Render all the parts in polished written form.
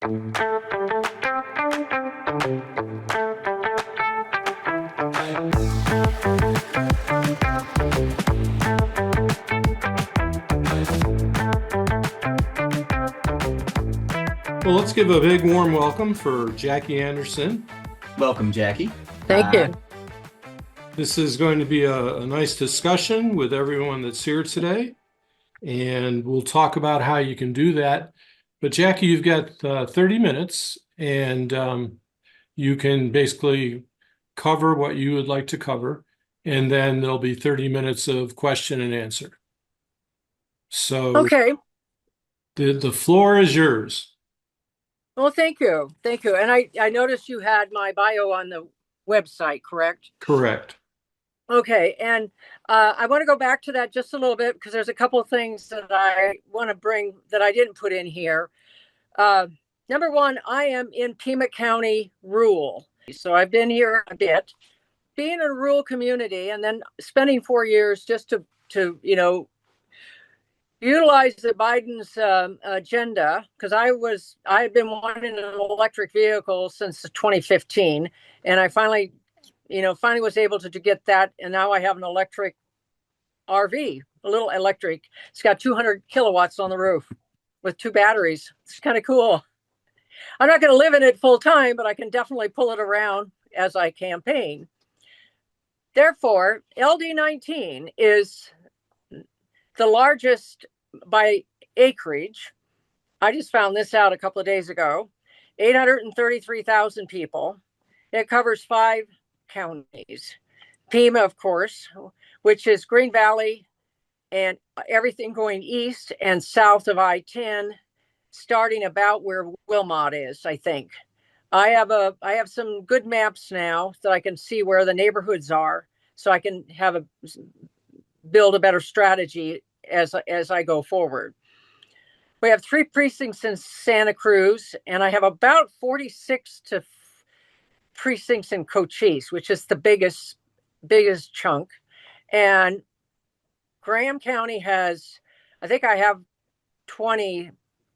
Well, let's give a big warm welcome for Jackie Anderson. Welcome, Jackie. Thank you. This is going to be a nice discussion with everyone that's here today, and we'll talk about how you can do that. But Jackie, you've got 30 minutes, and you can basically cover what you would like to cover, and then there'll be 30 minutes of question and answer. So Okay. The floor is yours. Well, thank you. Thank you. And I noticed you had my bio on the website, correct? Correct. Okay. And I want to go back to that just a little bit because there's a couple of things that I want to bring that I didn't put in here. Number one, I am in Pima County rural. So I've been here a bit. Being in a rural community and then spending 4 years just to utilize the Biden's agenda, because I had been wanting an electric vehicle since 2015, and I finally was able to get that, and now I have an electric RV, a little electric. It's got 200 kilowatts on the roof with 2 batteries. It's kind of cool. I'm not going to live in it full time, but I can definitely pull it around as I campaign. Therefore, LD19 is the largest by acreage. I just found this out a couple of days ago. 833,000 people. It covers 5 counties. Pima, of course, which is Green Valley and everything going east and south of I-10, starting about where Wilmot is, I think. I have some good maps now that I can see where the neighborhoods are, so I can build a better strategy as I go forward. We have 3 precincts in Santa Cruz, and I have about 46 precincts in Cochise, which is the biggest chunk. And Graham County has, I think I have 20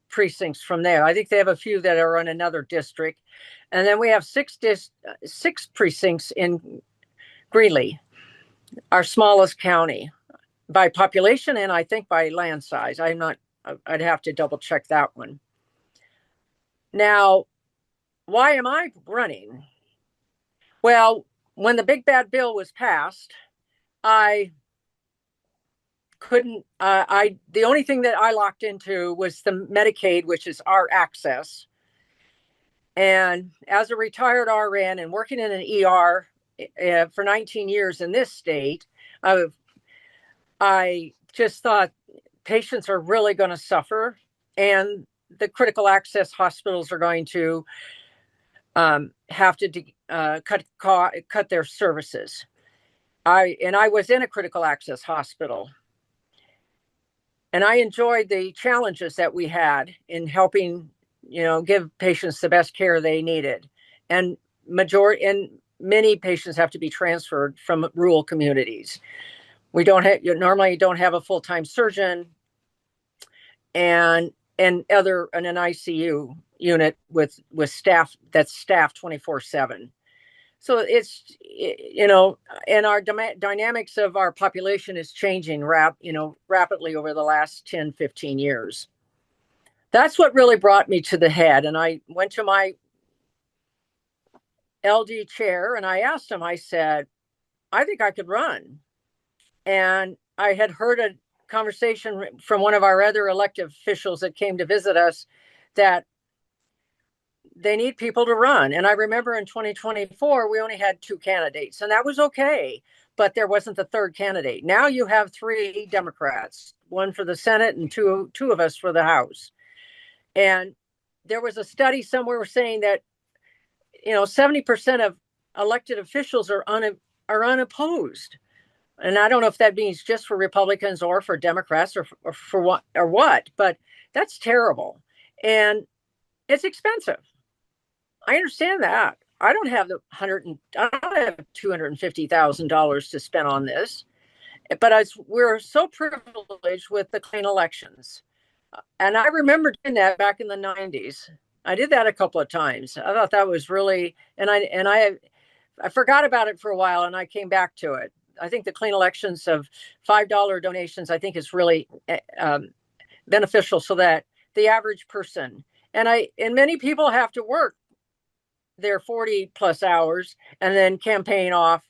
precincts from there. I think they have a few that are in another district. And then we have 6 precincts in Greeley, our smallest county by population, and I think by land size. I'd have to double check that one. Now, why am I running? Well, when the big bad bill was passed, I couldn't, the only thing that I locked into was the Medicaid, which is our access. And as a retired RN and working in an ER for 19 years in this state, I just thought patients are really going to suffer, and the critical access hospitals are going to have to cut their services. I was in a critical access hospital, and I enjoyed the challenges that we had in helping, give patients the best care they needed. And many patients have to be transferred from rural communities. We normally don't have a full-time surgeon and an ICU unit with staff that's staffed 24/7. So and our dynamics of our population is changing rapidly over the last 10, 15 years. That's what really brought me to the head. And I went to my LD chair and I asked him, I said, I think I could run. And I had heard a conversation from one of our other elected officials that came to visit us that they need people to run. And I remember in 2024, we only had 2 candidates, and that was okay, but there wasn't the 3rd candidate. Now you have 3 Democrats, 1 for the Senate and two of us for the House. And there was a study somewhere saying that, 70% of elected officials are unopposed. And I don't know if that means just for Republicans or for Democrats or for what, but that's terrible. And it's expensive. I understand that. I don't have $250,000 to spend on this, but we're so privileged with the clean elections. And I remember doing that back in the 90s. I did that a couple of times. I thought that was really, and I forgot about it for a while, and I came back to it. I think the clean elections of $5 donations, I think, is really beneficial, so that the average person, and many people have to work their 40 plus hours and then campaign off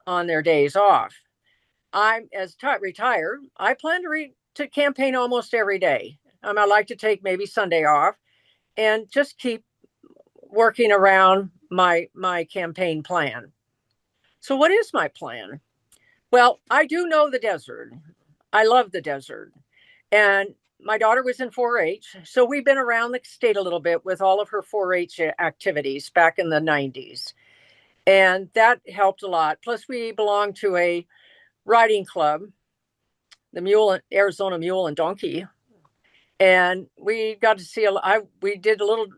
on their days off. I'm retired. I plan to campaign almost every day. I like to take maybe Sunday off and just keep working around my campaign plan. So what is my plan? Well, I do know the desert. I love the desert. And my daughter was in 4-H, so we've been around the state a little bit with all of her 4-H activities back in the 90s. And that helped a lot. Plus, we belong to a riding club, the Arizona Mule and Donkey. And we got to see, we did a little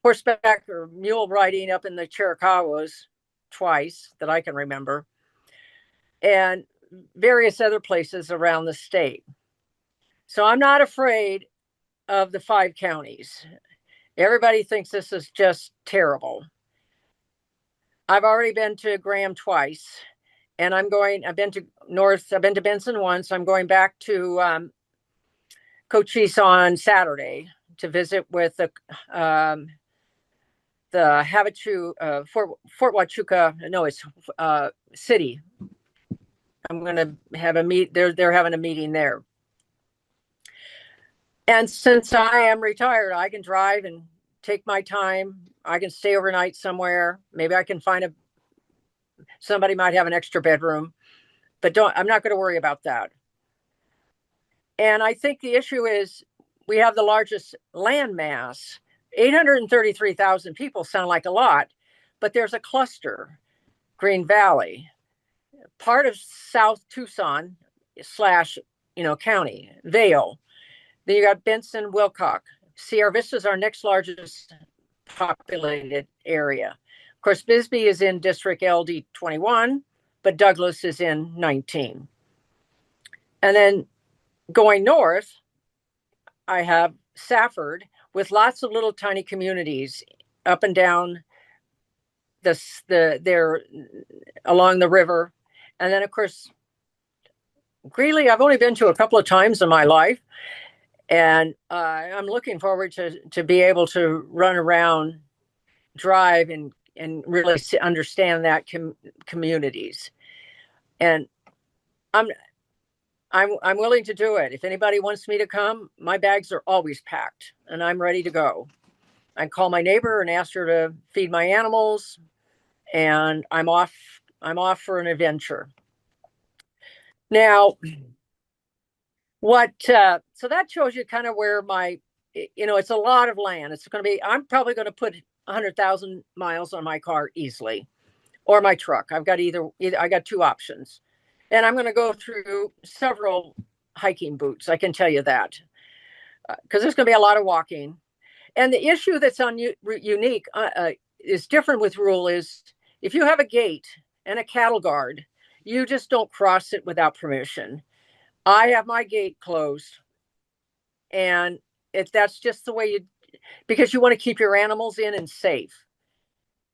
horseback or mule riding up in the Chiricahuas twice that I can remember, and various other places around the state. So I'm not afraid of the 5 counties. Everybody thinks this is just terrible. I've already been to Graham twice, and I've been to Benson once. I'm going back to Cochise on Saturday to visit with the Havasu, Fort Huachuca. No, it's city. I'm going to have they're having a meeting there. And since I am retired, I can drive and take my time. I can stay overnight somewhere. Maybe I can find somebody might have an extra bedroom, but I'm not going to worry about that. And I think the issue is we have the largest land mass. 833,000 people sound like a lot, but there's a cluster, Green Valley, part of South Tucson / county, Vail. Then you got Benson, Wilcox. Sierra Vista is our next largest populated area. Of course, Bisbee is in District LD21, but Douglas is in 19. And then going north, I have Safford with lots of little tiny communities up and down there along the river. And then, of course, Greeley, I've only been to a couple of times in my life. And I'm looking forward to be able to run around, drive, and really understand that communities. And I'm willing to do it. If anybody wants me to come, my bags are always packed, and I'm ready to go. I call my neighbor and ask her to feed my animals, and I'm off for an adventure. Now, so that shows you kind of where it's a lot of land. I'm probably going to put 100,000 miles on my car easily, or my truck. I've got I got 2 options, and I'm going to go through several hiking boots. I can tell you that, because there's going to be a lot of walking. And the issue that's unique is different with rural is if you have a gate and a cattle guard, you just don't cross it without permission. I have my gate closed, and that's just the way because you want to keep your animals in and safe.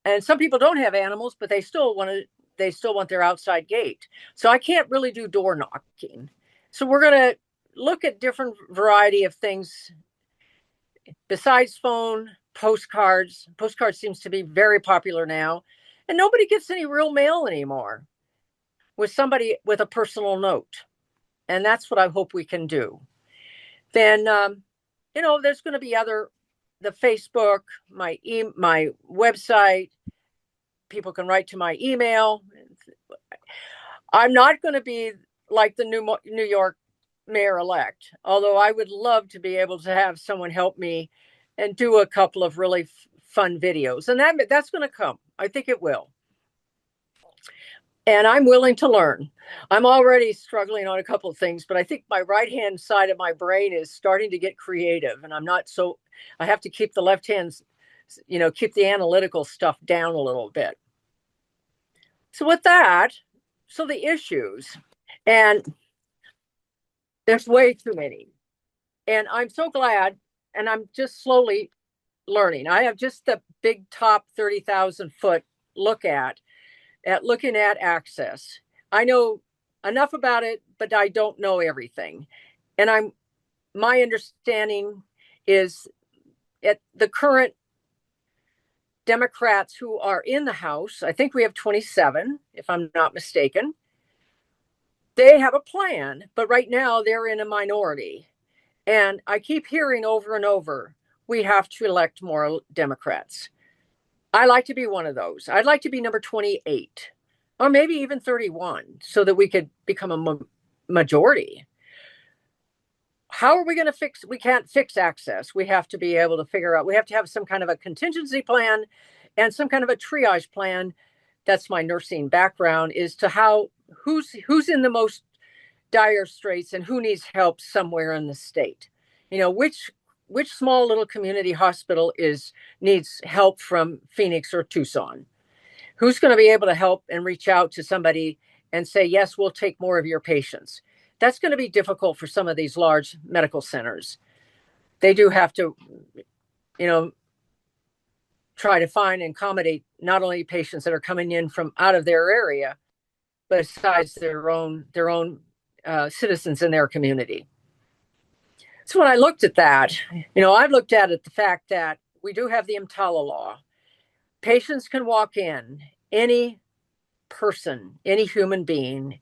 And some people don't have animals, but they still want their outside gate. So I can't really do door knocking. So we're going to look at different variety of things besides phone, postcards. Postcards seems to be very popular now, and nobody gets any real mail anymore with somebody with a personal note. And that's what I hope we can do. Then, there's going to be the Facebook, my website. People can write to my email. I'm not going to be like the New York mayor-elect, although I would love to be able to have someone help me and do a couple of really fun videos. And that's going to come. I think it will. And I'm willing to learn. I'm already struggling on a couple of things, but I think my right-hand side of my brain is starting to get creative, and I have to keep the left hand, keep the analytical stuff down a little bit. So with that, the issues, and there's way too many. And I'm so glad and I'm just slowly learning. I have just the big top 30,000 foot look at looking at access. I know enough about it, but I don't know everything. And my understanding is at the current Democrats who are in the House, I think we have 27, if I'm not mistaken. They have a plan, but right now they're in a minority. And I keep hearing over and over, we have to elect more Democrats. I like to be one of those. I'd like to be number 28 or maybe even 31 so that we could become a majority. How are we going to fix? We can't fix access. We have to be able to figure out, we have to have some kind of a contingency plan and some kind of a triage plan. That's my nursing background, is to who's in the most dire straits and who needs help somewhere in the state. Which small little community hospital needs help from Phoenix or Tucson? Who's going to be able to help and reach out to somebody and say, yes, we'll take more of your patients? That's going to be difficult for some of these large medical centers. They do have to, try to find and accommodate not only patients that are coming in from out of their area, but besides their own citizens in their community. So when I looked at that, I've looked at it, the fact that we do have the EMTALA law. Patients can walk in, any person, any human being,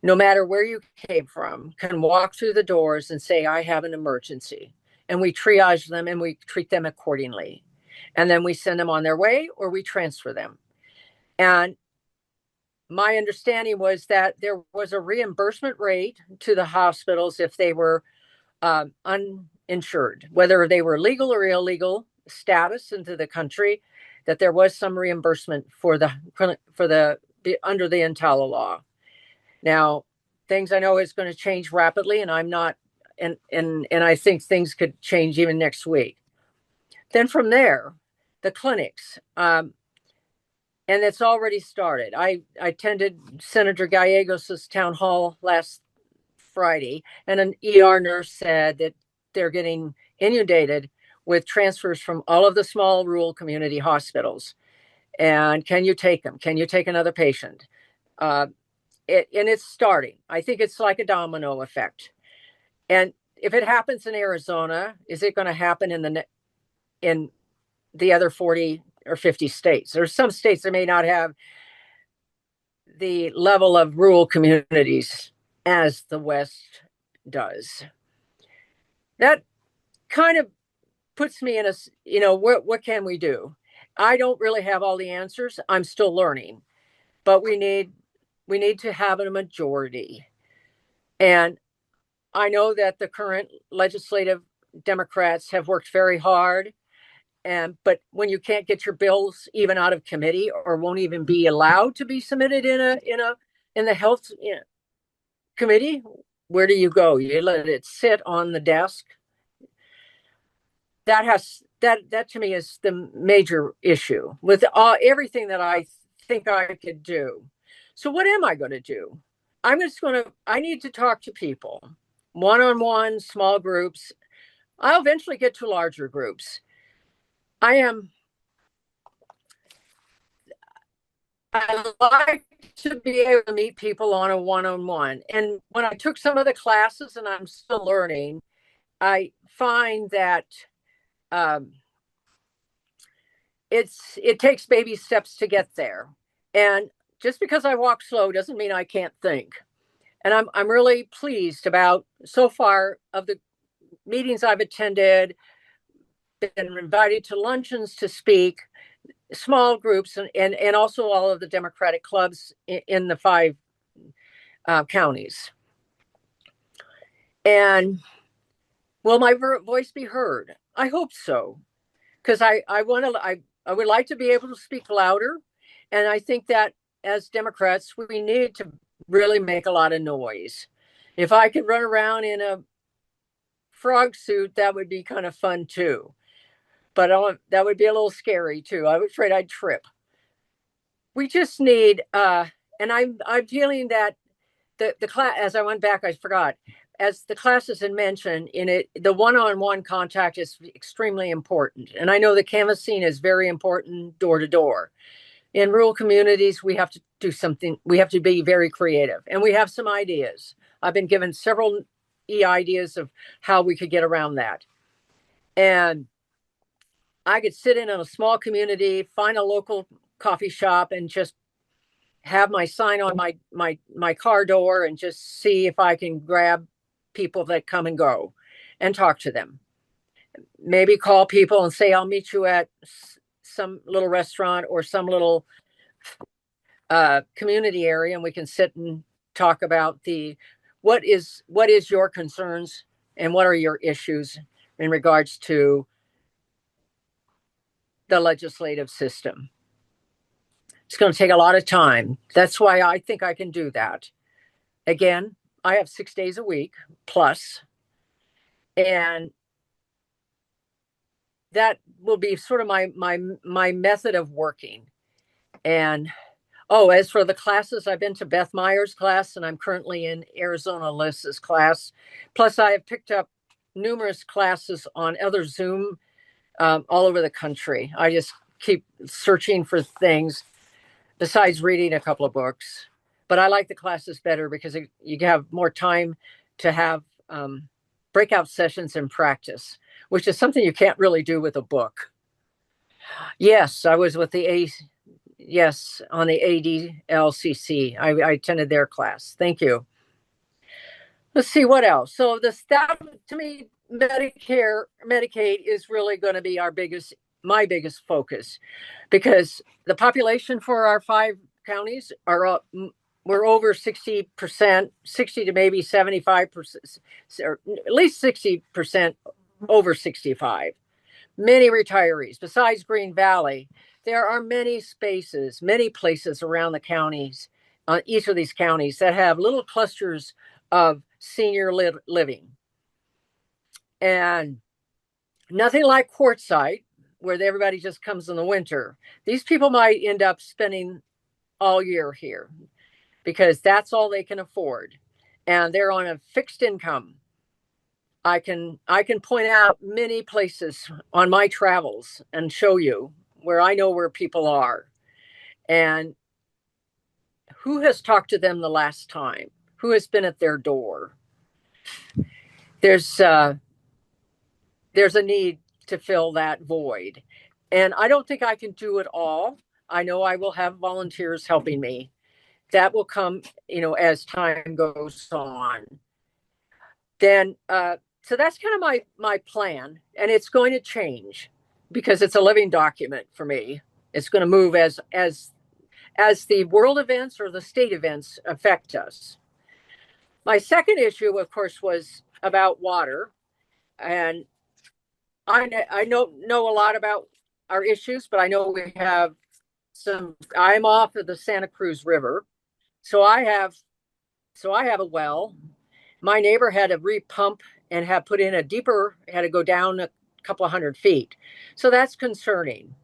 no matter where you came from, can walk through the doors and say, I have an emergency. And we triage them and we treat them accordingly. And then we send them on their way or we transfer them. And my understanding was that there was a reimbursement rate to the hospitals if they were uninsured, whether they were legal or illegal status into the country, that there was some reimbursement for the under the EMTALA law. Now, things I know is going to change rapidly, and I'm not, and I think things could change even next week. Then from there, the clinics, and it's already started. I attended Senator Gallegos' town hall last Friday, and an ER nurse said that they're getting inundated with transfers from all of the small rural community hospitals. And can you take them? Can you take another patient? And it's starting. I think it's like a domino effect. And if it happens in Arizona, is it going to happen in the other 40 or 50 states? There's some states that may not have the level of rural communities as the West does. That kind of puts me in what can we do? I don't really have all the answers. I'm still learning, but we need to have a majority. And I know that the current legislative Democrats have worked very hard, but when you can't get your bills even out of committee or won't even be allowed to be submitted in the health committee, where do you go? You let it sit on the desk. That to me is the major issue with everything that I think I could do. So what am I going to do? I need to talk to people, one-on-one, small groups. I'll eventually get to larger groups. I like to be able to meet people on a one-on-one. And when I took some of the classes, and I'm still learning, I find that it takes baby steps to get there. And just because I walk slow doesn't mean I can't think. And I'm really pleased about, so far, of the meetings I've attended, been invited to luncheons to speak, small groups, and also all of the Democratic clubs in the 5 counties. And will my voice be heard? I hope so, because I would like to be able to speak louder. And I think that as Democrats, we need to really make a lot of noise. If I could run around in a frog suit, that would be kind of fun too. But that would be a little scary too. I'm afraid I'd trip. We just need, and I'm feeling that the class, as I went back, I forgot, as the classes had mentioned, in it, the one-on-one contact is extremely important. And I know the canvassing is very important door to door. In rural communities, we have to do something. We have to be very creative, and we have some ideas. I've been given several ideas of how we could get around that. And I could sit in a small community, find a local coffee shop, and just have my sign on my car door and just see if I can grab people that come and go and talk to them. Maybe call people and say, I'll meet you at some little restaurant or some little community area, and we can sit and talk about what is your concerns and what are your issues in regards to the legislative system. It's going to take a lot of time. That's why I think I can do that. Again, I have 6 days a week plus, and that will be sort of my method of working. And as for the classes, I've been to Beth Meyer's class, and I'm currently in Arizona Liz's class. Plus, I have picked up numerous classes on other Zoom all over the country. I just keep searching for things besides reading a couple of books. But I like the classes better because you have more time to have breakout sessions and practice, which is something you can't really do with a book. Yes, I was with on the ADLCC. I attended their class. Thank you. Let's see what else. So that to me, Medicaid is really going to be my biggest focus, because the population for our 5 counties are up. We're over 60%, 60 to maybe 75%, or at least 60% over 65. Many retirees. Besides Green Valley, there are many spaces, many places around the counties, each of these counties, that have little clusters of senior living. And nothing like Quartzsite, where everybody just comes in the winter. These people might end up spending all year here because that's all they can afford. And they're on a fixed income. I can point out many places on my travels and show you where I know where people are and who has talked to them the last time, who has been at their door. There's a need to fill that void. And I don't think I can do it all. I know I will have volunteers helping me. That will come, as time goes on. Then, so that's kind of my plan, and it's going to change because it's a living document for me. It's going to move as the world events or the state events affect us. My second issue, of course, was about water, and I know a lot about our issues, but I know we have some. I'm off of the Santa Cruz River, so I have a well. My neighbor had to repump and have put in had to go down a couple of 100 feet. So that's concerning.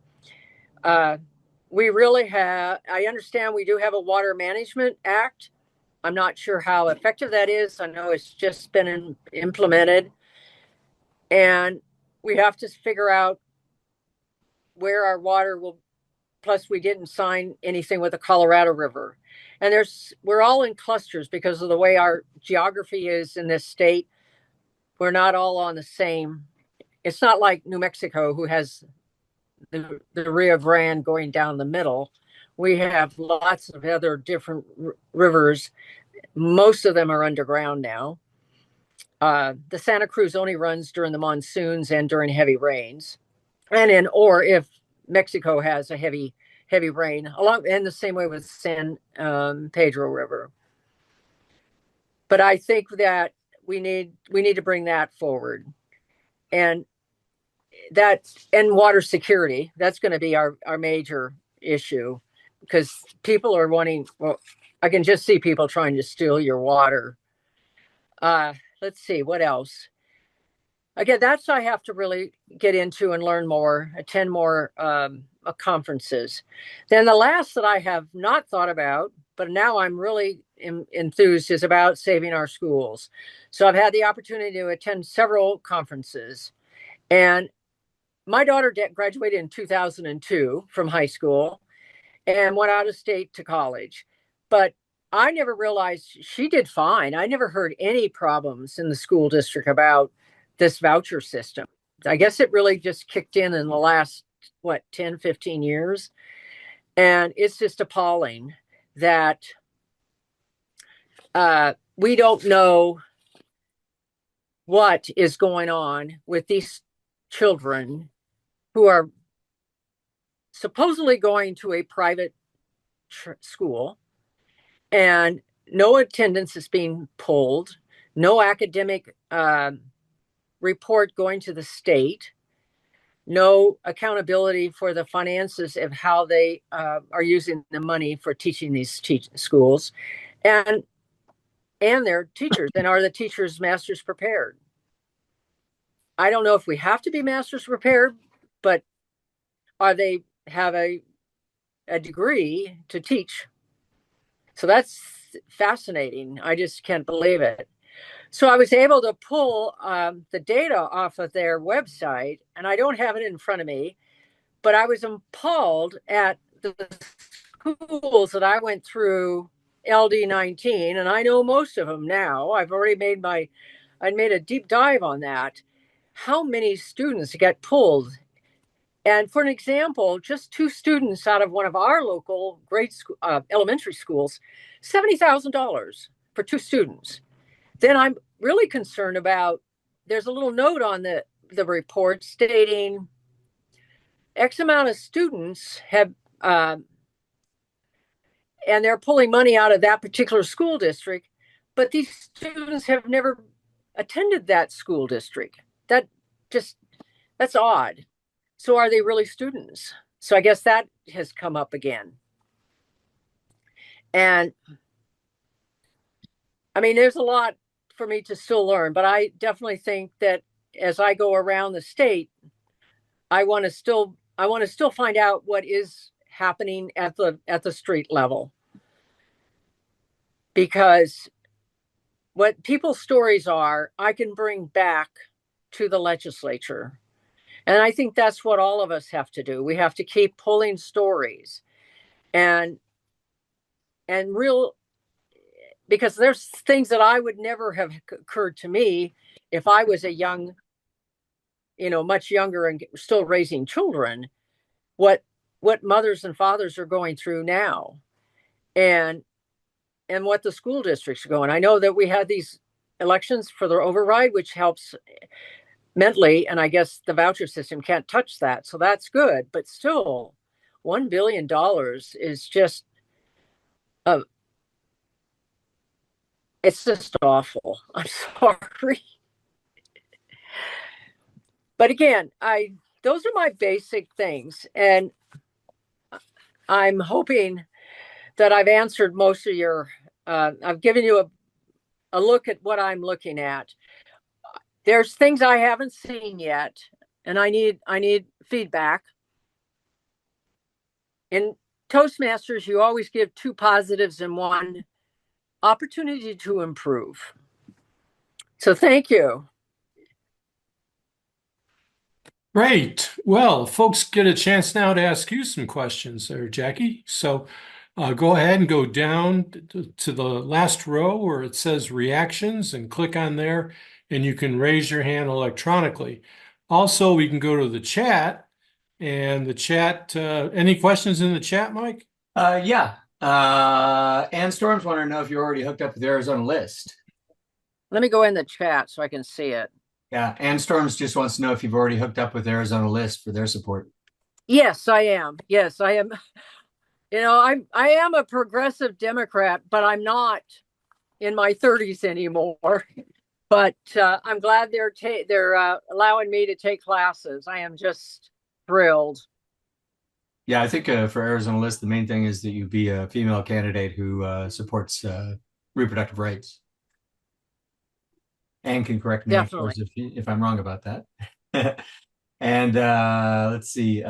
We really have, I understand we do have a Water Management Act. I'm not sure how effective that is. I know it's just been implemented. And we have to figure out where our water will, plus we didn't sign anything with the Colorado River. And we're all in clusters because of the way our geography is in this state. We're not all on the same. It's not like New Mexico, who has the Rio Grande going down the middle. We have lots of other different rivers. Most of them are underground now. The Santa Cruz only runs during the monsoons and during heavy rains. Or if Mexico has a heavy rain, and the same way with San Pedro River. But I think that we need to bring that forward, and water security. That's going to be our major issue, because people are wanting. Well, I can just see people trying to steal your water. Let's see what else. Again, that's I have to really get into and learn more, attend more conferences. Then the last that I have not thought about but now I'm really enthused is about saving our schools. So I've had the opportunity to attend several conferences, and my daughter graduated in 2002 from high school and went out of state to college. But I never realized she did fine. I never heard any problems in the school district about this voucher system. I guess it really just kicked in the last, 10, 15 years. And it's just appalling that we don't know what is going on with these children who are supposedly going to a private school, and no attendance is being pulled, no academic report going to the state, no accountability for the finances of how they are using the money for teaching these schools, and their teachers. And are the teachers masters prepared? I don't know if we have to be masters prepared, but are they have a degree to teach? So that's fascinating. I just can't believe it. So I was able to pull the data off of their website, and I don't have it in front of me, but I was appalled at the schools that I went through LD19, and I know most of them now. I've already made a deep dive on that. How many students get pulled? And for an example, just 2 students out of one of our local grade school, elementary schools, $70,000 for 2 students. Then I'm really concerned about, there's a little note on the report stating X amount of students have, and they're pulling money out of that particular school district, but these students have never attended that school district. That's odd. So are they really students? So I guess that has come up again. And I mean, there's a lot for me to still learn, but I definitely think that as I go around the state, I want to still find out what is happening at the street level. Because what people's stories are, I can bring back to the legislature. And I think that's what all of us have to do. We have to keep pulling stories and real, because there's things that I would never have occurred to me if I was a young, much younger and still raising children, what mothers and fathers are going through now, and what the school districts are going. I know that we had these elections for the override, which helps mentally, and I guess the voucher system can't touch that, so that's good. But still, $1 billion is just it's just awful. I'm sorry. But again, those are my basic things, and I'm hoping that I've answered most of your I've given you a look at what I'm looking at. There's things I haven't seen yet, and I need feedback. In Toastmasters, you always give 2 positives and 1 opportunity to improve. So thank you. Great. Well, folks get a chance now to ask you some questions there, Jackie. So go ahead and go down to the last row where it says reactions and click on there, and you can raise your hand electronically. Also, we can go to the chat, and the chat, any questions in the chat, Mike? Yeah. Ann Storms want to know if you're already hooked up with the Arizona list. Let me go in the chat so I can see it. Yeah, Ann Storms just wants to know if you've already hooked up with Arizona list for their support. Yes, I am. Yes, I am. I am a progressive Democrat, but I'm not in my 30s anymore. But I'm glad they're allowing me to take classes. I am just thrilled. Yeah, I think for Arizona list, the main thing is that you be a female candidate who supports reproductive rights. And can correct me, Definitely. of course, if I'm wrong about that. And let's see.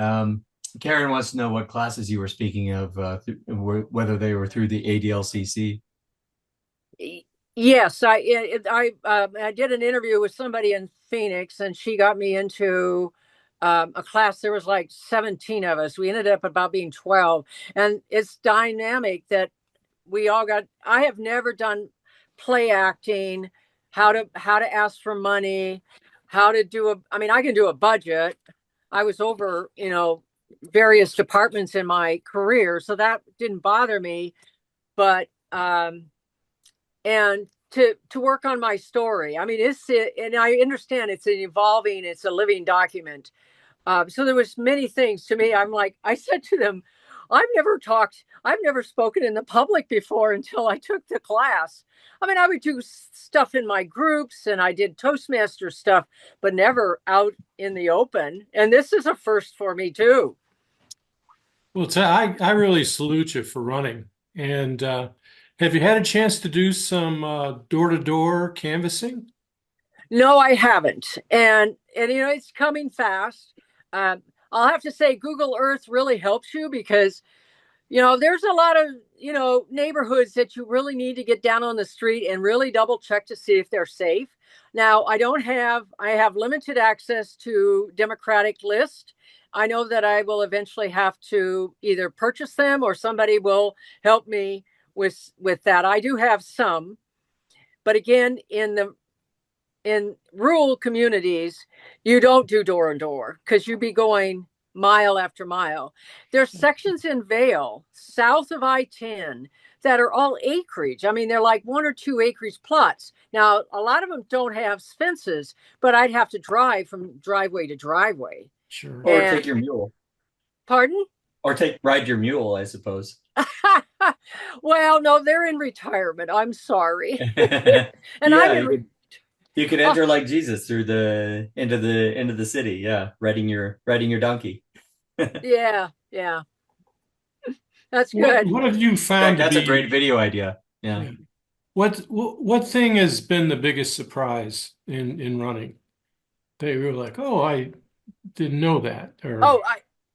Karen wants to know what classes you were speaking of, whether they were through the ADLCC. Yes, I did an interview with somebody in Phoenix, and she got me into a class. There was like 17 of us. We ended up about being 12, and it's dynamic that we all got. I have never done play acting, how to ask for money, how to do a. I mean, I can do a budget. I was over, various departments in my career, so that didn't bother me. But and to work on my story. I mean, and I understand it's an evolving, it's a living document. So there was many things to me. I'm like, I said to them, I've never spoken in the public before until I took the class. I mean, I would do stuff in my groups and I did Toastmaster stuff, but never out in the open. And this is a first for me too. Well, I really salute you for running. And have you had a chance to do some door-to-door canvassing? No, I haven't. And it's coming fast. I'll have to say Google Earth really helps you because, there's a lot of, neighborhoods that you really need to get down on the street and really double check to see if they're safe. Now, I have limited access to Democratic list. I know that I will eventually have to either purchase them or somebody will help me with that. I do have some, but again, in rural communities, you don't do door and door because you'd be going mile after mile. There's sections in Vail, south of I-10, that are all acreage. I mean, they're like 1 or 2 acreage plots. Now, a lot of them don't have fences, but I'd have to drive from driveway to driveway. Sure. Or take your mule. Pardon? Or ride your mule, I suppose. Well, no, they're in retirement. I'm sorry. And you could enter like Jesus through into the city. Yeah, riding your donkey. Yeah. That's good. What have you found? That's a great video idea. Yeah. What thing has been the biggest surprise in running? They were like, "Oh, I didn't know that." Or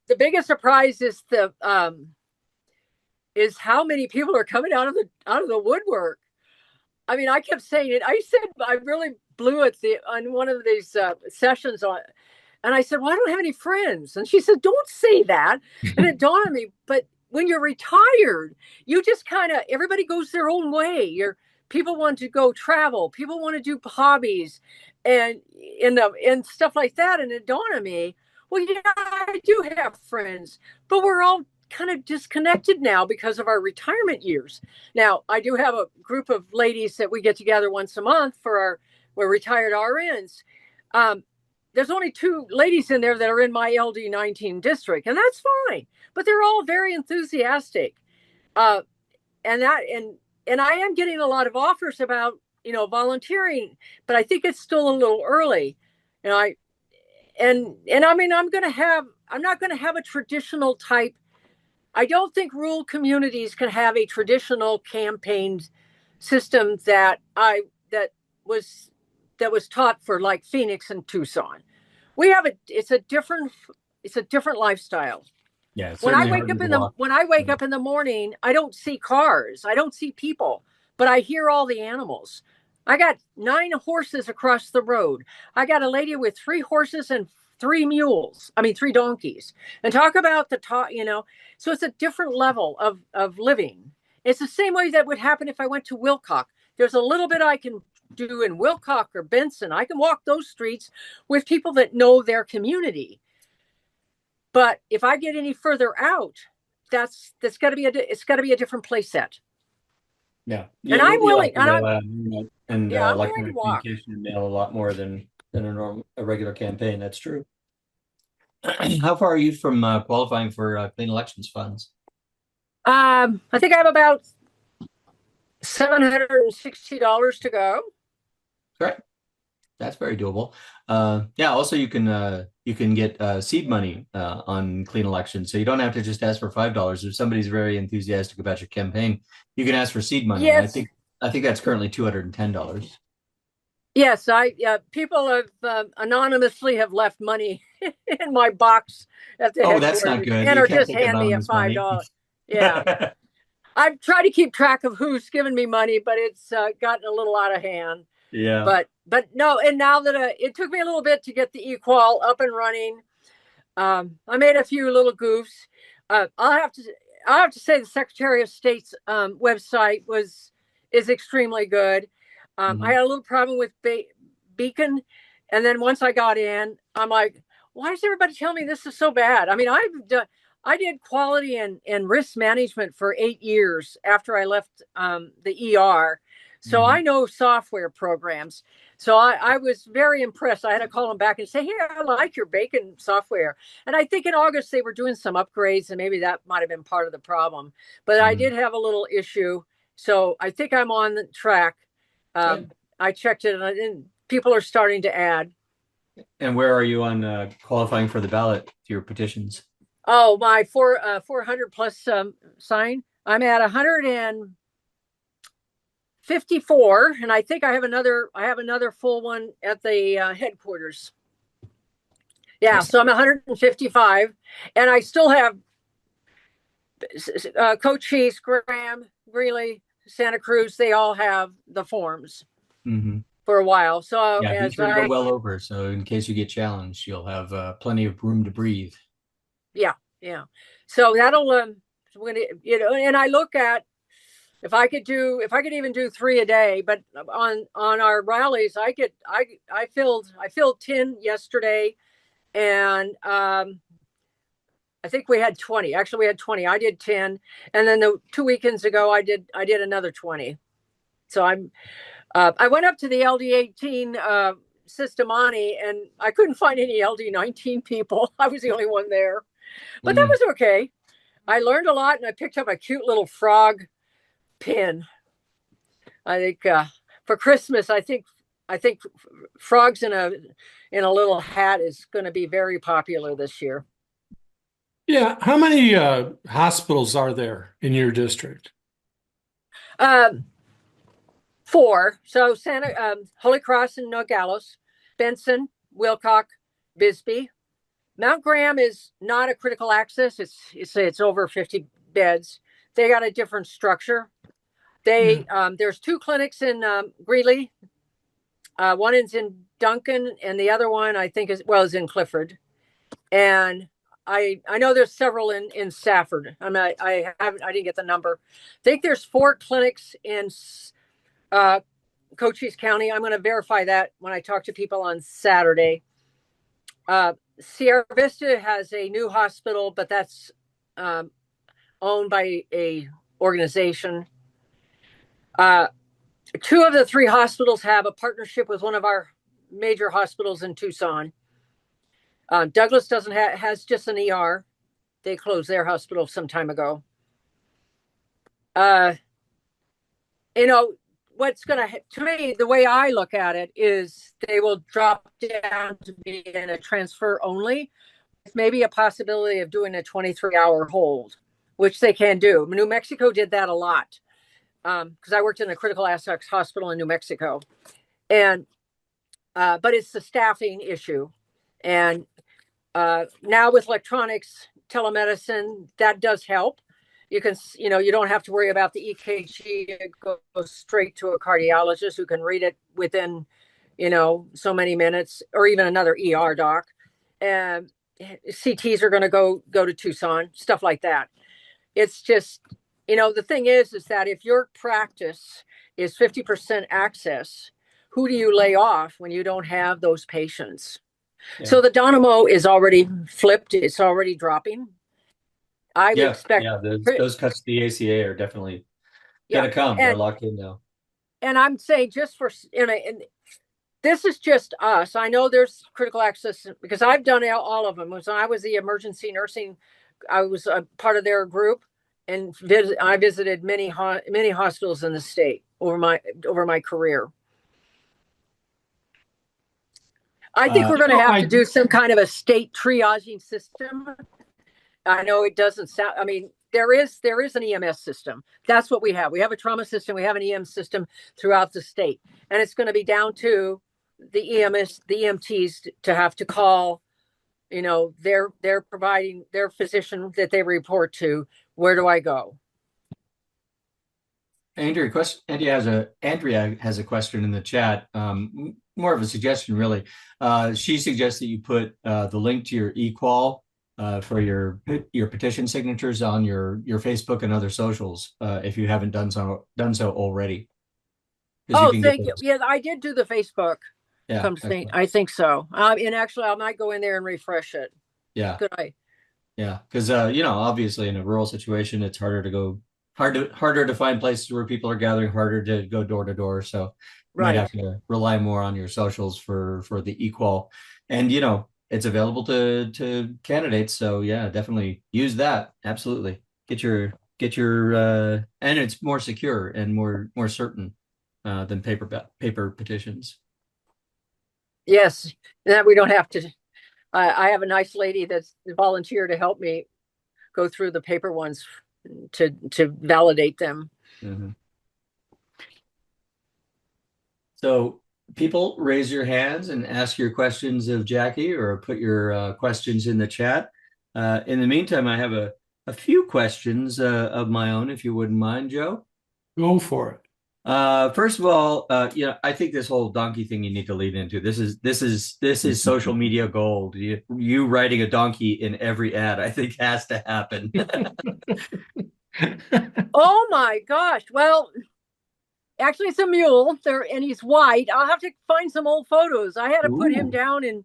the biggest surprise is is how many people are coming out of the woodwork. I mean, I kept saying it. I said I really blew it on one of these sessions and I said, "Well, I don't have any friends." And she said, "Don't say that." And it dawned on me, but when you're retired, you just everybody goes their own way. People want to go travel, people want to do hobbies and stuff like that. And it dawned on me, well, yeah, I do have friends, but we're all kind of disconnected now because of our retirement years. Now, I do have a group of ladies that we get together once a month we're retired RNs. There's only 2 ladies in there that are in my LD19 district, and that's fine. But they're all very enthusiastic. And I am getting a lot of offers about, volunteering, but I think it's still a little early. I mean, I'm not going to have a traditional type. I don't think rural communities can have a traditional campaign system that was taught for like Phoenix and Tucson. It's a different lifestyle. Yeah. When I wake up in the morning, I don't see cars, I don't see people, but I hear all the animals. I got 9 horses across the road. I got a lady with 3 horses and 3 donkeys. And talk about so it's a different level of living. It's the same way that would happen if I went to Wilcox. There's a little bit I can do in Wilcox or Benson. I can walk those streets with people that know their community. But if I get any further out, that's got to be a different play set. Yeah. And I'm willing. And I'm like willing to walk. communication and mail a lot more than a regular campaign. That's true. How far are you from qualifying for clean elections funds? I think I have about $760 to go. Great. That's very doable. Also you can get seed money on clean elections. So you don't have to just ask for $5. If somebody's very enthusiastic about your campaign, you can ask for seed money. Yes. I think that's currently $210. Yes, people have anonymously have left money in my box at the Oh, that's not headquarters, good. and You or can't just take hand me a anonymous money. $5. Yeah, I've tried to keep track of who's given me money, but it's gotten a little out of hand. Yeah. But no, and now that it took me a little bit to get the eQual up and running, I made a few little goofs. I'll have to say the Secretary of State's website is extremely good. I had a little problem with Beacon, and then once I got in, I'm like, why is everybody telling me this is so bad? I mean, I did quality and risk management for 8 years after I left the ER. So I know software programs. So I was very impressed. I had to call them back and say, hey, I like your Bacon software. And I think in August they were doing some upgrades, and maybe that might have been part of the problem. But I did have a little issue. So I think I'm on the track. I checked it, and people are starting to add. And where are you on qualifying for the ballot, your petitions? Oh, my 400 plus sign. I'm at 154, and I think I have another full one at the headquarters. Yeah, so I'm 155, and I still have Cochise, Graham, Greeley, Santa Cruz. They all have the forms for a while. So yeah, as be sure to go well over. So in case you get challenged, you'll have plenty of room to breathe. Yeah. So that'll when and I look at if I could even do 3 a day, but on our rallies, I filled 10 yesterday, and I think we had 20. Actually, we had 20. I did 10, and then the 2 weekends ago, I did another 20. So I went up to the LD18 Sistamani, and I couldn't find any LD19 people. I was the only one there, but that was okay. I learned a lot, and I picked up a cute little frog pin. I think for Christmas, I think frogs in a little hat is going to be very popular this year. Yeah, how many hospitals are there in your district? 4. So Holy Cross and Nogales, Benson, Wilcox, Bisbee. Mount Graham is not a critical access. It's over 50 beds. They got a different structure. There's 2 clinics in Greeley. One is in Duncan, and the other one I think is in Clifford. And I know there's several in Safford. I didn't get the number. I think there's 4 clinics in Cochise County. I'm going to verify that when I talk to people on Saturday. Sierra Vista has a new hospital, but that's owned by a organization. 2 of the 3 hospitals have a partnership with one of our major hospitals in Tucson. Douglas has just an ER. They closed their hospital some time ago. What's going to me, the way I look at it is they will drop down to be in a transfer only, with maybe a possibility of doing a 23-hour hold, which they can do. New Mexico did that a lot. Because I worked in a critical access hospital in New Mexico, and but it's the staffing issue, and now with electronics, telemedicine, that does help. You can, you don't have to worry about the EKG. It goes straight to a cardiologist who can read it within, so many minutes, or even another ER doc. And CTs are going to go to Tucson, stuff like that. It's just. The thing is that if your practice is 50% access, who do you lay off when you don't have those patients? Yeah. So the dynamo is already flipped. It's already dropping. I would expect. Yeah, those cuts to the ACA are definitely going to come. They're locked in now. And I'm saying just for, and this is just us. I know there's critical access because I've done all of them. When I was the emergency nursing, I was a part of their group. And I visited many hospitals in the state over my career. I think we're going to have to do some kind of a state triaging system. I know it doesn't sound. I mean, there is an EMS system. That's what we have. We have a trauma system. We have an EMS system throughout the state, and it's going to be down to the EMTs to have to call they're providing their physician that they report to. Where do I go? Andrea has a question in the chat. More of a suggestion, really. She suggests that you put the link to your eQual for your petition signatures on your Facebook and other socials if you haven't done so already. Oh, thank you. Yeah, I did do the Facebook. Yeah, I think so. And actually, I might go in there and refresh it. Yeah. Good eye. Yeah, because obviously in a rural situation, it's harder to find places where people are gathering, harder to go door to door. So you might have to rely more on your socials for the equal. And it's available to candidates. So yeah, definitely use that. Absolutely. Get your and it's more secure and more certain than paper petitions. Yes, that we don't have to. I have a nice lady that's volunteered to help me go through the paper ones to validate them. Mm-hmm. So people, raise your hands and ask your questions of Jackie, or put your questions in the chat. In the meantime, I have a few questions of my own, if you wouldn't mind, Joe. Go for it. First of all, I think this whole donkey thing you need to lead into. This is social media gold. You writing a donkey in every ad, I think, has to happen. Oh my gosh! Well, actually, it's a mule there, and he's white. I'll have to find some old photos. I had to put him down, and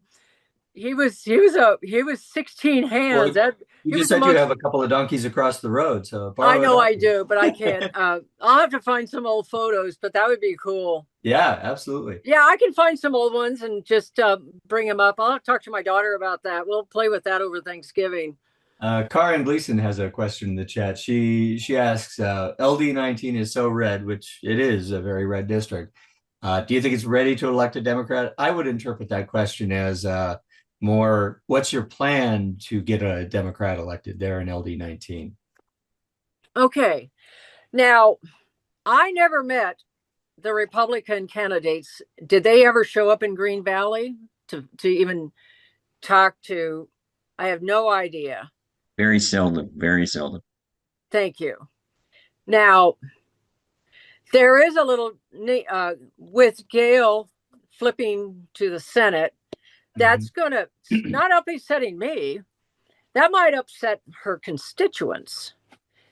he was 16 hands. Well, you just said you have a couple of donkeys across the road, so I know I do, but I can't. I'll have to find some old photos, but that would be cool. Yeah, absolutely. Yeah, I can find some old ones and just bring them up. I'll talk to my daughter about that. We'll play with that over Thanksgiving. Karen Gleason has a question in the chat. She asks, LD19 is so red, which it is a very red district. Do you think it's ready to elect a Democrat? I would interpret that question as more, what's your plan to get a Democrat elected there in LD19? Okay. Now, I never met the Republican candidates. Did they ever show up in Green Valley to even talk to? I have no idea. Very seldom. Very seldom. Thank you. Now, there is a little, with Gail flipping to the Senate, that's going to not upsetting me. That might upset her constituents.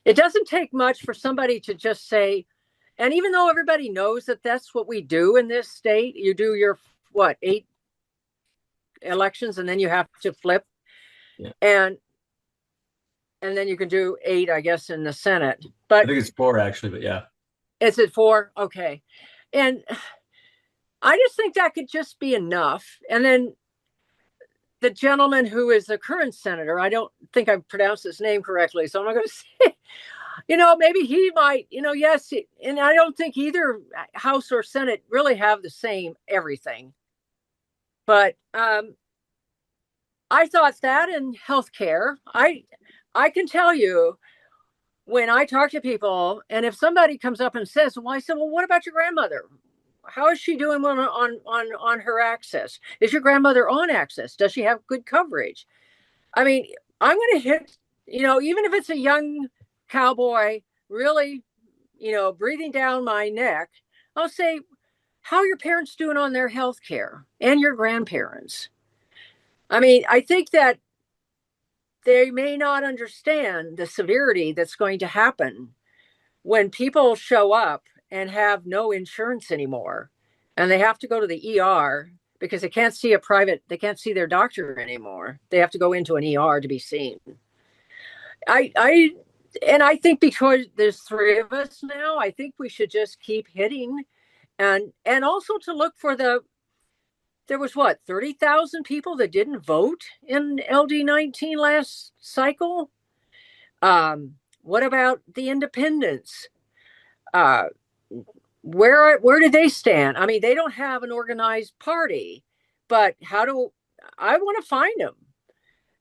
It doesn't take much for somebody to just say, and even though everybody knows that that's what we do in this state, you do your, 8 elections, and then you have to flip. Yeah. And then you can do 8, I guess, in the Senate. But I think it's 4, actually, but yeah. Is it 4? Okay. And I just think that could just be enough. And then the gentleman who is the current senator, I don't think I pronounced his name correctly, so I'm not going to say, maybe he might, yes. And I don't think either House or Senate really have the same everything. But I thought that in healthcare, I can tell you, when I talk to people, and if somebody comes up and says, I said, well, what about your grandmother? How is she doing on her access? Is your grandmother on access? Does she have good coverage? I mean, I'm going to hit, even if it's a young cowboy, really, breathing down my neck, I'll say, how are your parents doing on their health care, and your grandparents? I mean, I think that they may not understand the severity that's going to happen when people show up and have no insurance anymore, and they have to go to the ER because they can't see their doctor anymore. They have to go into an ER to be seen. I think because there's 3 of us now, I think we should just keep hitting, and also to look for there was 30,000 people that didn't vote in LD19 last cycle. What about the independents? Where do they stand? I mean, they don't have an organized party, but I want to find them.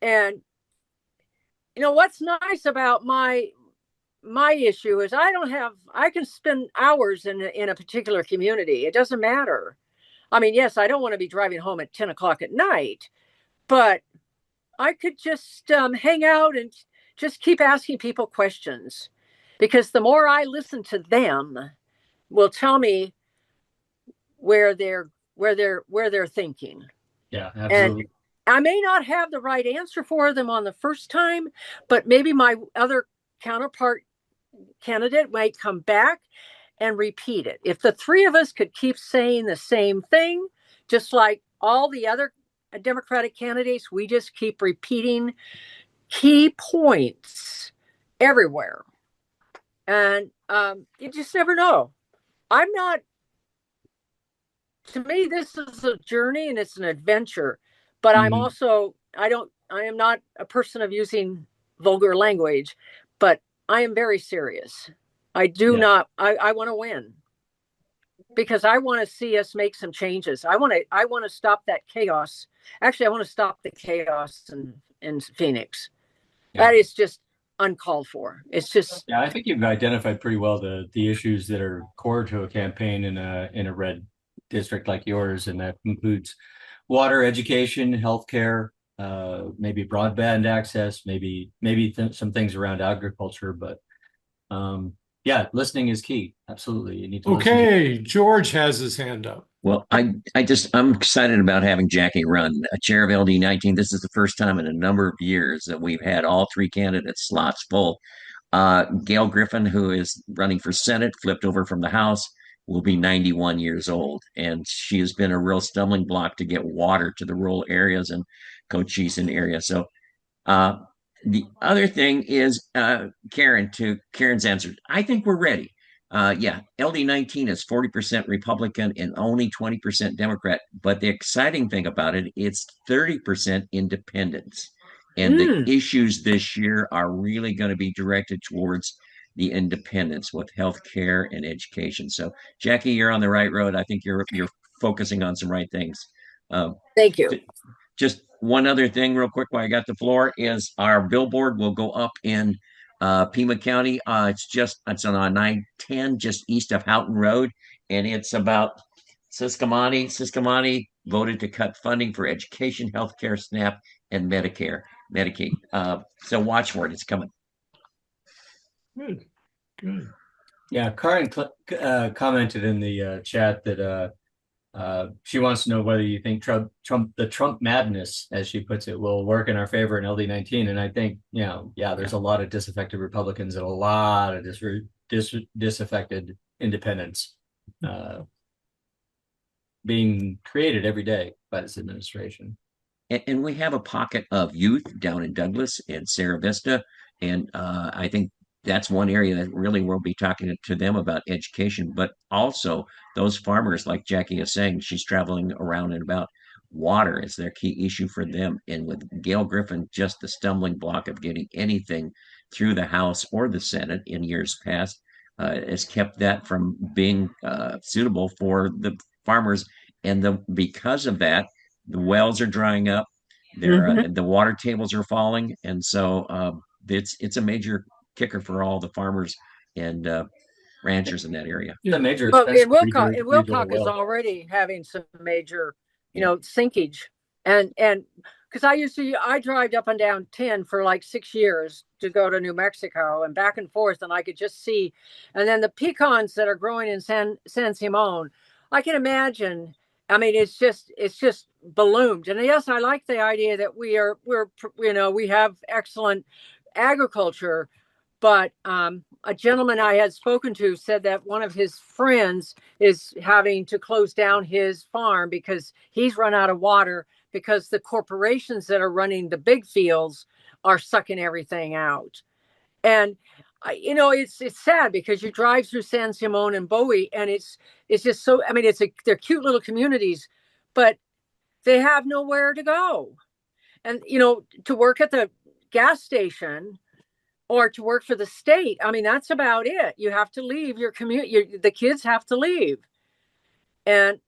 And what's nice about my issue is I can spend hours in a particular community. It doesn't matter. I mean, yes, I don't want to be driving home at 10 o'clock at night, but just hang out and just keep asking people questions, because the more I listen to them will tell me where they're thinking. Yeah, And absolutely. I may not have the right answer for them on the first time, but maybe my other counterpart candidate might come back and repeat it. If the three of us could keep saying the same thing, just like all the other Democratic candidates, we just keep repeating key points everywhere. And you just never know. I'm not, to me, this is a journey and it's an adventure, but I'm also, I am not a person of using vulgar language, but I am very serious. I want to win, because I want to see us make some changes. I want to stop that chaos. Actually, I want to stop the chaos in Phoenix. Yeah. That is just uncalled for. It's just. Yeah, I think you've identified pretty well the issues that are core to a campaign in a red district like yours, and that includes water, education, healthcare, maybe broadband access, maybe some things around agriculture, but yeah, listening is key. Absolutely. You need to Okay, George has his hand up. Well, I'm excited about having Jackie run chair of LD19. This is the first time in a number of years that we've had all three candidate slots full. Gail Griffin, who is running for Senate, flipped over from the House, will be 91 years old. And she has been a real stumbling block to get water to the rural areas and Cochise area. So the other thing is, Karen's answer, I think we're ready. Yeah, LD19 is 40% Republican and only 20% Democrat. But the exciting thing about it, it's 30% independents. And the issues this year are really going to be directed towards the independents with healthcare and education. So, Jackie, you're on the right road. I think you're focusing on some right things. Thank you. Just one other thing, real quick, while I got the floor, is our billboard will go up in Pima County. It's on 910, just east of Houghton Road, and it's about Sisquamani. Sisquamani voted to cut funding for education, healthcare, SNAP, and Medicaid. So watch for it; it's coming. Good. Yeah, Karen commented in the chat that she wants to know whether you think the Trump madness, as she puts it, will work in our favor in LD19. And I think, there's a lot of disaffected Republicans and a lot of disaffected independents being created every day by this administration. And we have a pocket of youth down in Douglas and Sarah Vista. And I think that's one area that really we'll be talking to them about education, but also those farmers, like Jackie is saying, she's traveling around and about. Water is their key issue for them. And with Gail Griffin, just the stumbling block of getting anything through the House or the Senate in years past has kept that from being suitable for the farmers. And because of that, the wells are drying up. The water tables are falling, and so it's a major kicker for all the farmers and ranchers in that area. Yeah, major. Well, and Wilcox is already having some major, sinkage, and because I drive up and down 10 for like 6 years to go to New Mexico and back and forth, and I could just see, and then the pecans that are growing in San Simon, I can imagine. I mean, it's just ballooned. And yes, I like the idea that we have excellent agriculture, but a gentleman I had spoken to said that one of his friends is having to close down his farm because he's run out of water because the corporations that are running the big fields are sucking everything out. And it's sad because you drive through San Simon and Bowie, and it's just so. I mean, they're cute little communities, but they have nowhere to go. And to work at the gas station or to work for the state, I mean, that's about it. You have to leave your commute. The kids have to leave, and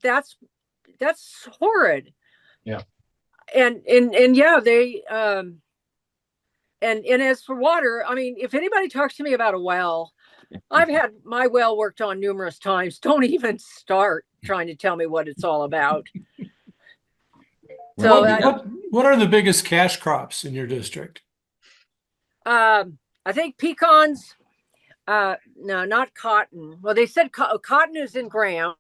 that's horrid. Yeah. And yeah, they. And as for water, I mean, if anybody talks to me about a well, I've had my well worked on numerous times. Don't even start trying to tell me what it's all about. So What are the biggest cash crops in your district? I think pecans. No, not cotton. Well, they said cotton is in Graham.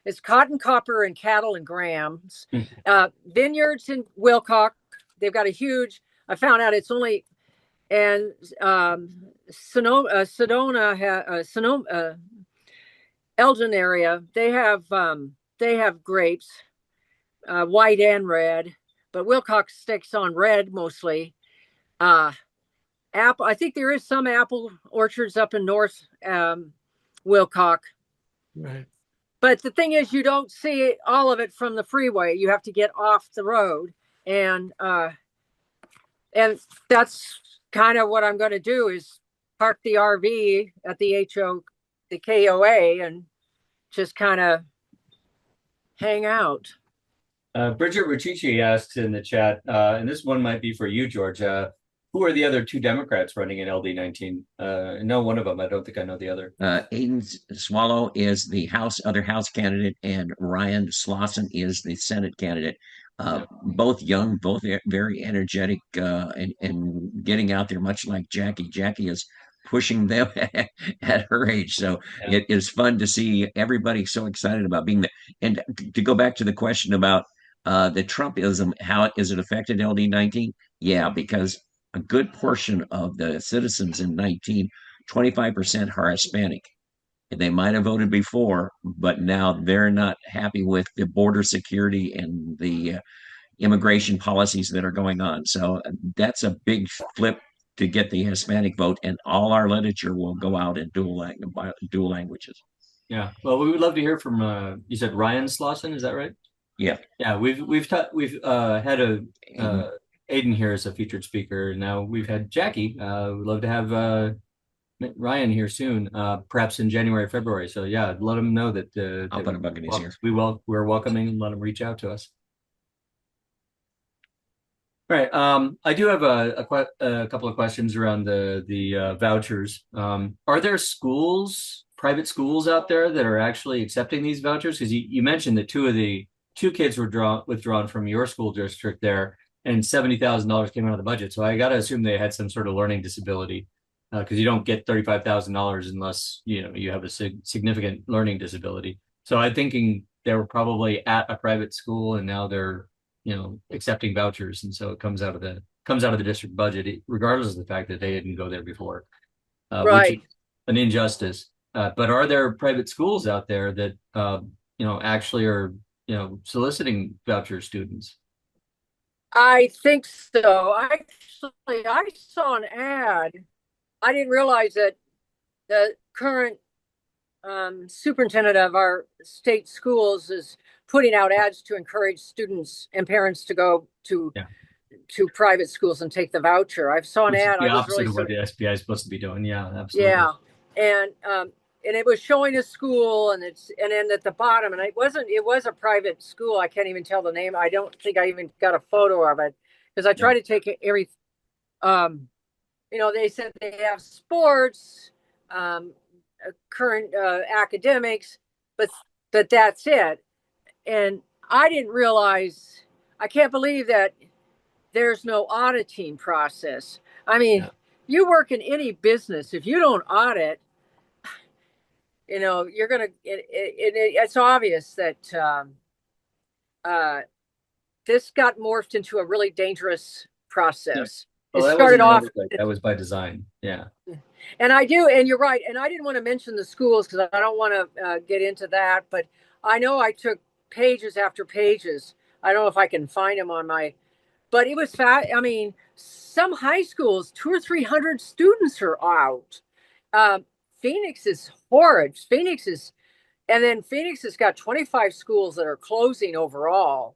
It's cotton, copper, and cattle in Graham's. Vineyards in Wilcox. They've got a huge. I found out it's only and Sonoma, Elgin area. They have grapes, white and red, but Wilcox sticks on red mostly. Apple. I think there is some apple orchards up in North Wilcox. Right. But the thing is, you don't see all of it from the freeway. You have to get off the road, and that's kind of what I'm going to do is park the RV at the KOA, and just kind of hang out. Bridget Ruccici asked in the chat, and this one might be for you, George. Who are the other two Democrats running in LD19? I know one of them. I don't think I know the other. Aiden Swallow is the other House candidate, and Ryan Slauson is the Senate candidate. Both young, both very energetic, and getting out there, much like Jackie. Jackie is pushing them at her age. So it is fun to see everybody so excited about being there. And to go back to the question about the Trumpism, how is it affected LD19? Yeah, because a good portion of the citizens in 25% are Hispanic. They might have voted before, but now they're not happy with the border security and the immigration policies that are going on. So that's a big flip to get the Hispanic vote, and all our literature will go out in dual languages. Yeah. Well, we would love to hear from you said Ryan Slauson, is that right? Yeah. Yeah, we've had Aiden here as a featured speaker. Now we've had Jackie. We'd love to have Ryan here soon, perhaps in January, February. So yeah, let them know that I'll put a bug in his ear. We're welcoming, and let them reach out to us. All right. I do have a couple of questions around the vouchers. Are there private schools out there that are actually accepting these vouchers? Because you mentioned that two kids were withdrawn from your school district there, and $70,000 came out of the budget. So I got to assume they had some sort of learning disability, because you don't get $35,000 unless you have a significant learning disability. So I'm thinking they were probably at a private school, and now they're accepting vouchers, and so it comes out of the district budget, regardless of the fact that they didn't go there before. Right. Which is an injustice. But are there private schools out there that actually are soliciting voucher students? I think so. Actually, I saw an ad. I didn't realize that the current superintendent of our state schools is putting out ads to encourage students and parents to go to private schools and take the voucher. I saw an ad. The opposite of what the SBI is supposed to be doing. Yeah, absolutely. Yeah, and it was showing a school, and then at the bottom, and it was a private school. I can't even tell the name. I don't think I even got a photo of it, because I try to take every. They said they have sports, current academics, but that's it. And I didn't realize. I can't believe that there's no auditing process. I mean, you work in any business. If you don't audit, you're gonna. It's obvious that this got morphed into a really dangerous process. Well, it started off. That was by design. Yeah. And you're right. And I didn't want to mention the schools because I don't want to get into that. But I know I took pages after pages. I don't know if I can find them on but it was fat. I mean, some high schools, 200 or 300 students are out. Phoenix is horrid. Phoenix has got 25 schools that are closing overall,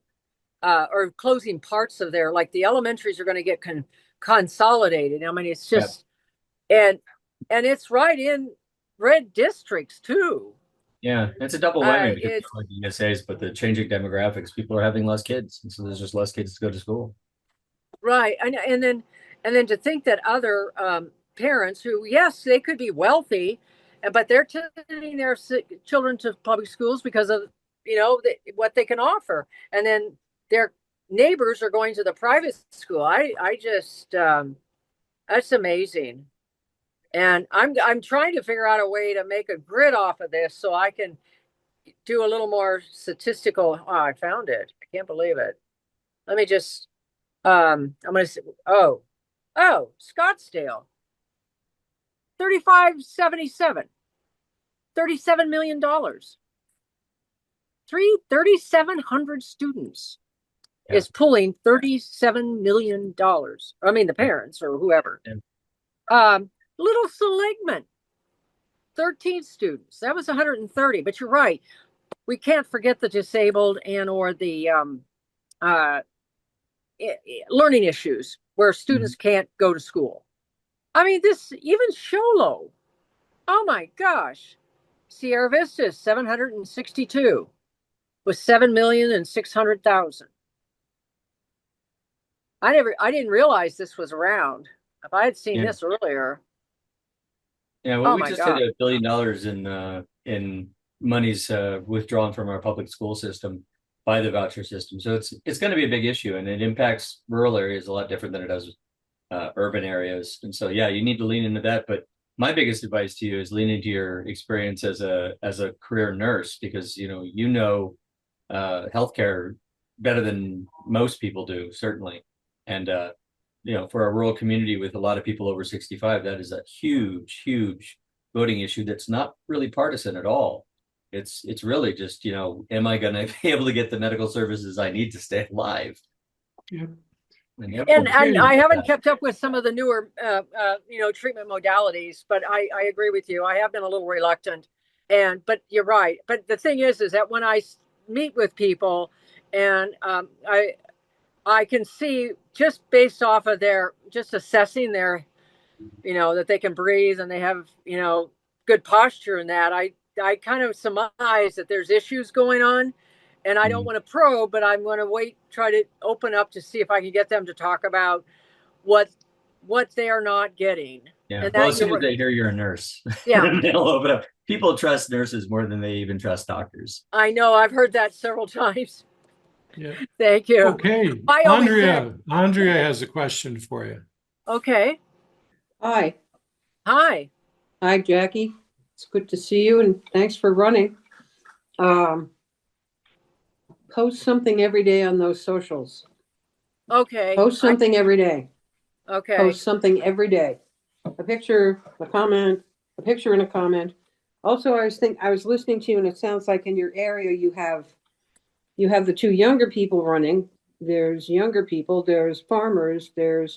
or closing parts of like the elementaries are going to get consolidated. I mean, it's just, and it's right in red districts too. Yeah, it's a double whammy because like the ESAs, but the changing demographics, people are having less kids, and so there's just less kids to go to school. Right, and then to think that other parents who, yes, they could be wealthy, but they're sending their children to public schools because of what they can offer, and then they're neighbors are going to the private school. I just, that's amazing. And I'm trying to figure out a way to make a grid off of this so I can do a little more statistical. Oh, I found it. I can't believe it. Let me just, I'm going to say, oh, Scottsdale, 3577, $37 million. 3,700 students is pulling $37 million. I mean, the parents or whoever. Little Seligman, 13 students. That was 130. But you're right. We can't forget the disabled and or the learning issues where students can't go to school. I mean, this even Sholo. Oh my gosh. Sierra Vista is 762 with 7,600,000. I didn't realize this was around. If I had seen this earlier. Yeah, well, we just hit $1 billion in monies withdrawn from our public school system by the voucher system. So it's going to be a big issue, and it impacts rural areas a lot different than it does urban areas. And so, yeah, you need to lean into that. But my biggest advice to you is lean into your experience as a career nurse, because you know healthcare better than most people do, certainly. And for a rural community with a lot of people over 65, that is a huge, huge voting issue that's not really partisan at all. It's really just, am I going to be able to get the medical services I need to stay alive? Yeah. And I haven't kept up with some of the newer, treatment modalities, but I agree with you. I have been a little reluctant, but you're right. But the thing is that when I meet with people, and I can see just based off of just assessing their, that they can breathe and they have, good posture, and that I kind of surmise that there's issues going on. And I don't want to probe, but I'm going to try to open up to see if I can get them to talk about what they are not getting. Yeah. Well, as soon as they hear you're a nurse, they'll open up. People trust nurses more than they even trust doctors. I know. I've heard that several times. Yeah. Thank you. Okay. Andrea has a question for you. Okay. Hi. Hi, Jackie. It's good to see you, and thanks for running. Post something every day on those socials. Okay. Post something every day. Okay. Post something every day. A picture, a comment, a picture and a comment. Also, I was listening to you, and it sounds like in your area you have the two younger people running. There's younger people, there's farmers, have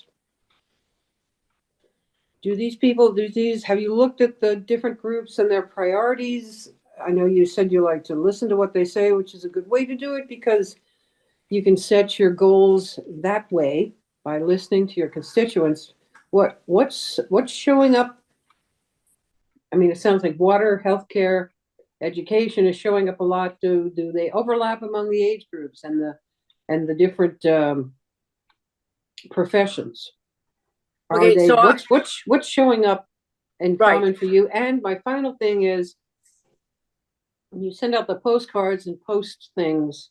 you looked at the different groups and their priorities? I know you said you like to listen to what they say, which is a good way to do it, because you can set your goals that way by listening to your constituents. What's showing up? I mean, it sounds like water, healthcare, education is showing up a lot. Do they overlap among the age groups and the different professions? Okay, what's showing up in common for you? And my final thing is, when you send out the postcards and post things,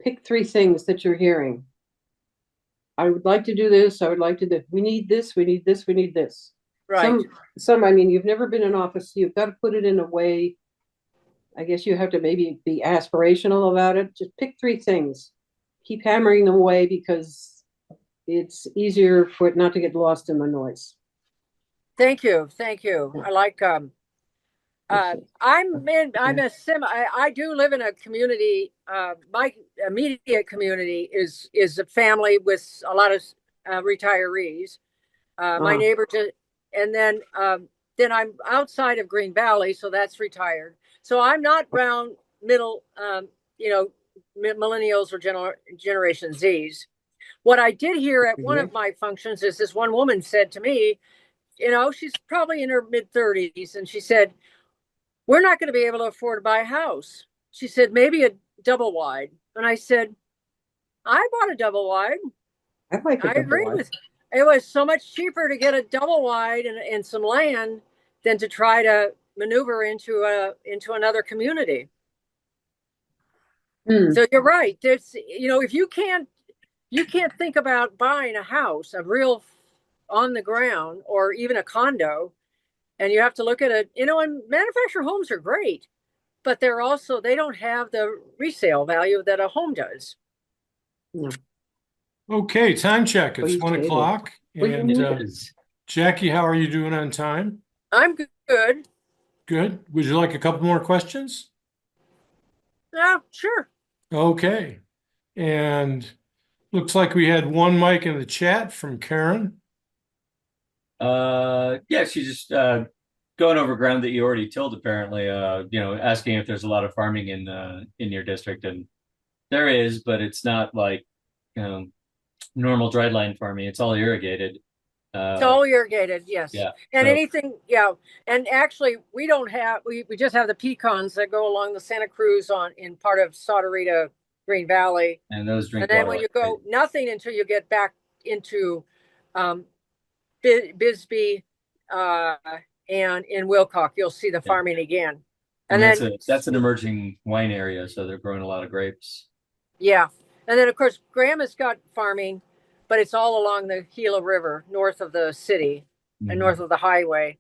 pick 3 things that you're hearing. I would like to do this. I would like to do. We need this. We need this. We need this. Right. Some. I mean, you've never been in office. You've got to put it in a way. I guess you have to maybe be aspirational about it. Just pick 3 things. Keep hammering them away, because it's easier for it not to get lost in the noise. Thank you. I like. I do live in a community. My immediate community is a family with a lot of retirees. My neighbor and then I'm outside of Green Valley, so that's retired. So I'm not around middle, millennials or Generation Zs. What I did hear at one of my functions is this one woman said to me, she's probably in her mid-30s, and she said, "We're not going to be able to afford to buy a house." She said, "Maybe a double wide." And I said, "I bought a double wide." I agree with it. It was so much cheaper to get a double wide and some land than to try to maneuver into another community. So you're right. There's, if you can't you can't think about buying a house, a real on the ground, or even a condo, and you have to look at it. You know, and manufactured homes are great, but they're also, they don't have the resale value that a home does. No. Okay, time check. It's Please 1 table. o'clock. And Jackie, how are you doing on time? I'm good. Good. Would you like a couple more questions? Yeah, sure. Okay. And looks like we had one mic in the chat from Karen. Yeah, she's just going over ground that you already tilled, apparently. You know, asking if there's a lot of farming in your district, and there is, but it's not like normal dry line farming. It's all irrigated. It's all irrigated, yes. Yeah. And so- anything, yeah. And actually, we don't have, we just have the pecans that go along the Santa Cruz in part of Sauterita, Green Valley. And those drink And then water when you like go, nothing until you get back into Bisbee and in Wilcock, you'll see the farming again. And then that's an emerging wine area, so they're growing a lot of grapes. yeah. And then, of course, Graham has got farming, but it's all along the Gila River, north of the city and north of the highway.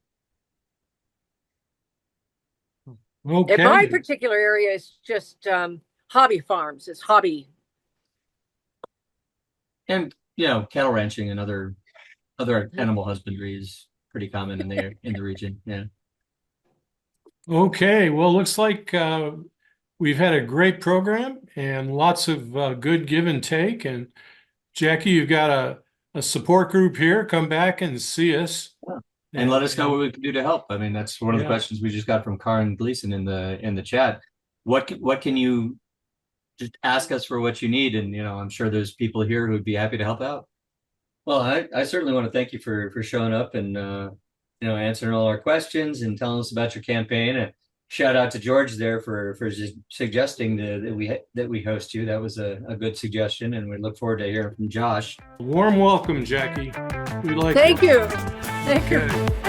Okay. And my particular area is just hobby farms. It's hobby. And cattle ranching and other animal husbandry is pretty common in the region. Yeah. Okay. Well, looks like we've had a great program and lots of good give and take. And Jackie, you've got a support group here. Come back and see us. And let us know what we can do to help. I mean, that's one of the Yeah. questions we just got from Karen Gleason in the chat. What can you just ask us for what you need? And I'm sure there's people here who would be happy to help out. Well, I certainly want to thank you for showing up and answering all our questions and telling us about your campaign. And shout out to George there for suggesting that we host you. That was a good suggestion, and we look forward to hearing from Josh. Warm welcome, Jackie. We'd like Thank you. Thank you. Okay.